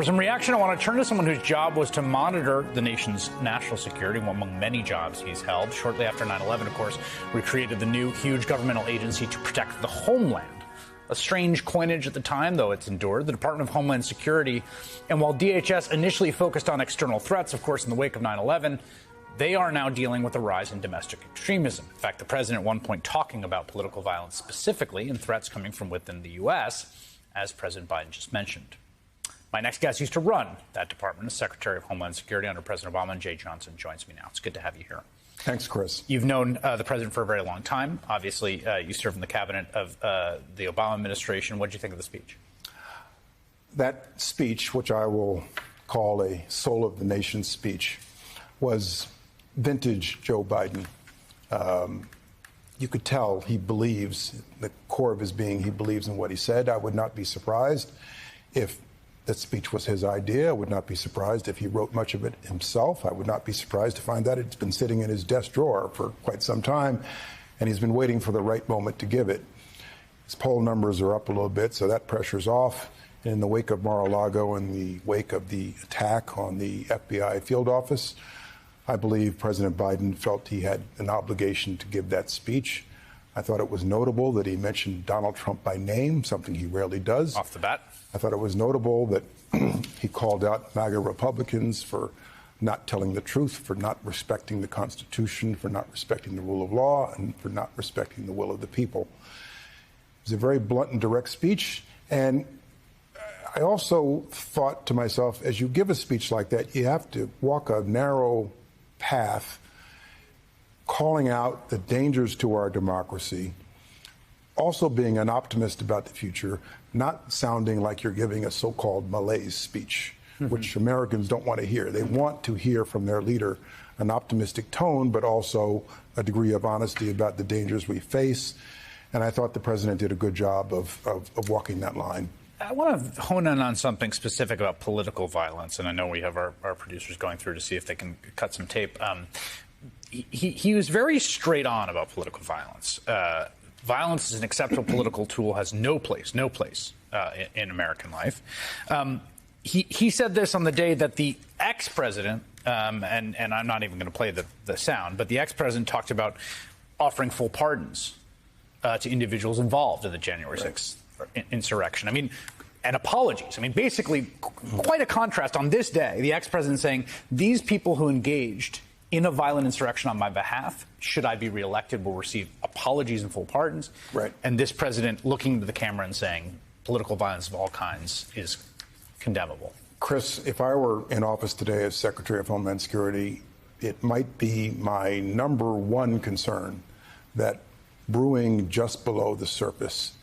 For some reaction, I want to turn to someone whose job was to monitor the nation's national security, one among many jobs he's held. Shortly after 9/11, of course, we created the new huge governmental agency to protect the homeland. A strange coinage at the time, though it's endured, the Department of Homeland Security. And while DHS initially focused on external threats, of course, in the wake of 9/11, they are now dealing with a rise in domestic extremism. In fact, the president at one point talking about political violence specifically and threats coming from within the U.S., as President Biden just mentioned. My next guest used to run that department as Secretary of Homeland Security under President Obama, and Jeh Johnson joins me now. It's good to have you here. Thanks, Chris. You've known the president for a very long time. Obviously, you served in the cabinet of the Obama administration. What did you think of the speech? That speech, which I will call a soul of the nation speech, was vintage Joe Biden. You could tell he believes, the core of his being, he believes in what he said. I would not be surprised if that speech was his idea. I would not be surprised if he wrote much of it himself. I would not be surprised to find that it's been sitting in his desk drawer for quite some time, and he's been waiting for the right moment to give it. His poll numbers are up a little bit, so that pressure's off. In the wake of Mar-a-Lago and the wake of the attack on the FBI field office, I believe President Biden felt he had an obligation to give that speech. I thought it was notable that he mentioned Donald Trump by name, something he rarely does. Off the bat. I thought it was notable that he called out MAGA Republicans for not telling the truth, for not respecting the Constitution, for not respecting the rule of law, and for not respecting the will of the people. It was a very blunt and direct speech. And I also thought to myself, as you give a speech like that, you have to walk a narrow path, calling out the dangers to our democracy, also being an optimist about the future, not sounding like you're giving a so-called malaise speech, which Americans don't want to hear. They want to hear from their leader an optimistic tone, but also a degree of honesty about the dangers we face. And I thought the president did a good job of walking that line. I want to hone in on something specific about political violence, and I know we have our producers going through to see if they can cut some tape. He was very straight on about political violence. Violence is an acceptable political tool, has no place in American life. He said this on the day that the ex-president, and I'm not even going to play the sound, but the ex-president talked about offering full pardons to individuals involved in the January 6th insurrection. I mean, and apologies. I mean, basically, quite a contrast on this day. The ex-president saying, these people who engaged in a violent insurrection on my behalf, should I be reelected, will receive apologies and full pardons. Right. And this president looking to the camera and saying political violence of all kinds is condemnable. Chris, if I were in office today as Secretary of Homeland Security, it might be my number one concern that brewing just below the surface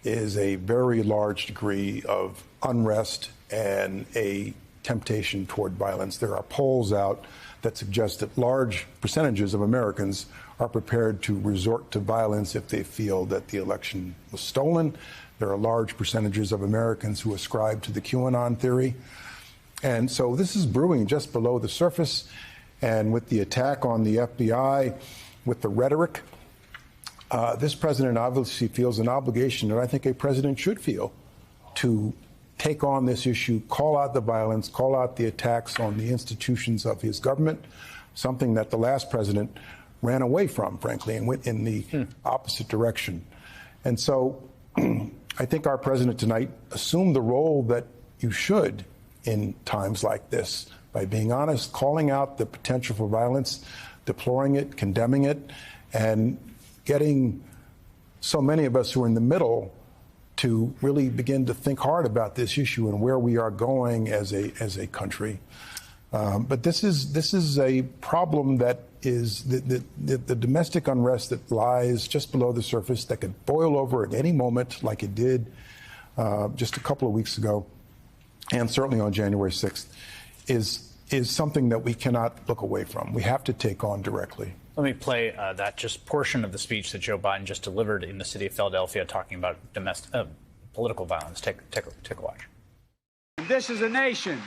is a very large degree of unrest and a temptation toward violence. There are polls out that suggest that large percentages of Americans are prepared to resort to violence if they feel that the election was stolen. There are large percentages of Americans who ascribe to the QAnon theory. And so this is brewing just below the surface. And with the attack on the FBI, with the rhetoric, this president obviously feels an obligation, and I think a president should feel, to take on this issue, call out the violence, call out the attacks on the institutions of his government, something that the last president ran away from, frankly, and went in the opposite direction. And so I think our president tonight assumed the role that you should in times like this, by being honest, calling out the potential for violence, deploring it, condemning it, and getting so many of us who are in the middle to really begin to think hard about this issue and where we are going as a country. But this is a problem that is the domestic unrest that lies just below the surface that could boil over at any moment, like it did just a couple of weeks ago, and certainly on January 6th, is something that we cannot look away from. We have to take on directly. Let me play that just portion of the speech that Joe Biden just delivered in the city of Philadelphia, talking about domestic political violence. Take a watch. This is a nation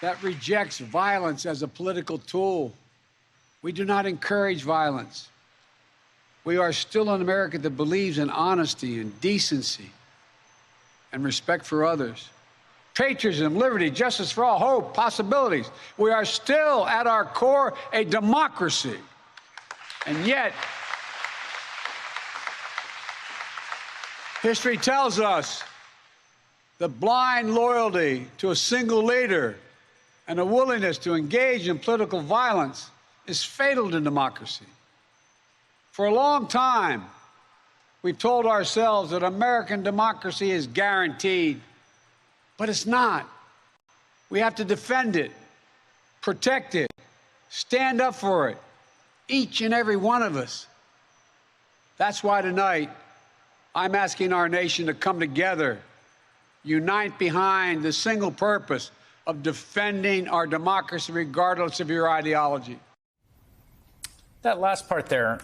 that rejects violence as a political tool. We do not encourage violence. We are still an America that believes in honesty and decency and respect for others. patriotism, liberty, justice for all, hope, possibilities. We are still, at our core, a democracy. And yet, history tells us the blind loyalty to a single leader and a willingness to engage in political violence is fatal to democracy. For a long time, we've told ourselves that American democracy is guaranteed, but it's not. We have to defend it, protect it, stand up for it, each and every one of us. That's why tonight I'm asking our nation to come together, unite behind the single purpose of defending our democracy regardless of your ideology. That last part there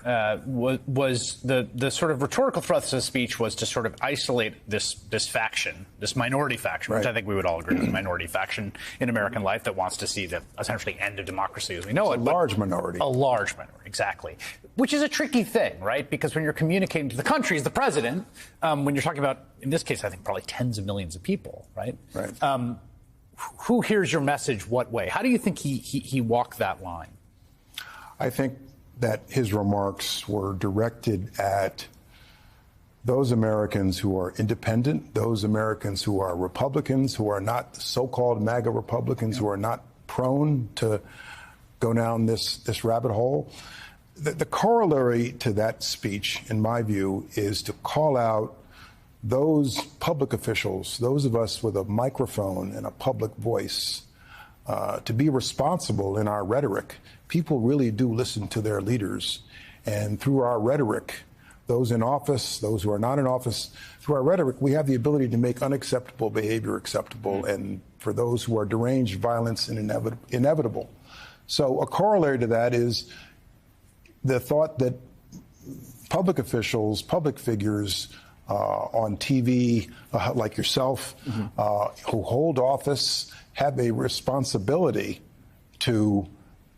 was the sort of rhetorical thrust of the speech was to sort of isolate this faction, this minority faction, which I think we would all agree is a minority faction in American life that wants to see the essentially end of democracy as we know it. A large minority. A large minority, exactly. Which is a tricky thing, right? Because when you're communicating to the country as the president, when you're talking about, in this case, I think probably tens of millions of people, right? Right. Who hears your message what way? How do you think he walked that line? I think that his remarks were directed at those Americans who are independent, those Americans who are Republicans, who are not so-called MAGA Republicans, who are not prone to go down this rabbit hole. The corollary to that speech, in my view, is to call out those public officials, those of us with a microphone and a public voice, to be responsible in our rhetoric. People really do listen to their leaders. And through our rhetoric, those in office, those who are not in office, through our rhetoric, we have the ability to make unacceptable behavior acceptable, and for those who are deranged, violence inevitable. So a corollary to that is the thought that public officials, public figures on TV, like yourself, who hold office, have a responsibility to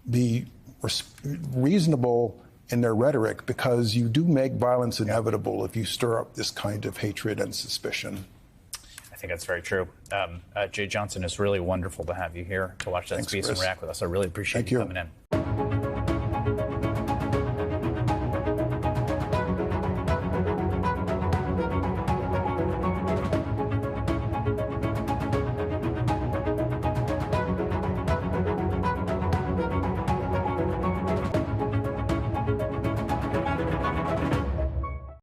be reasonable in their rhetoric, because you do make violence inevitable if you stir up this kind of hatred and suspicion. I think that's very true. Jeh Johnson, it's really wonderful to have you here to watch that speech and react with us. I really appreciate you coming in.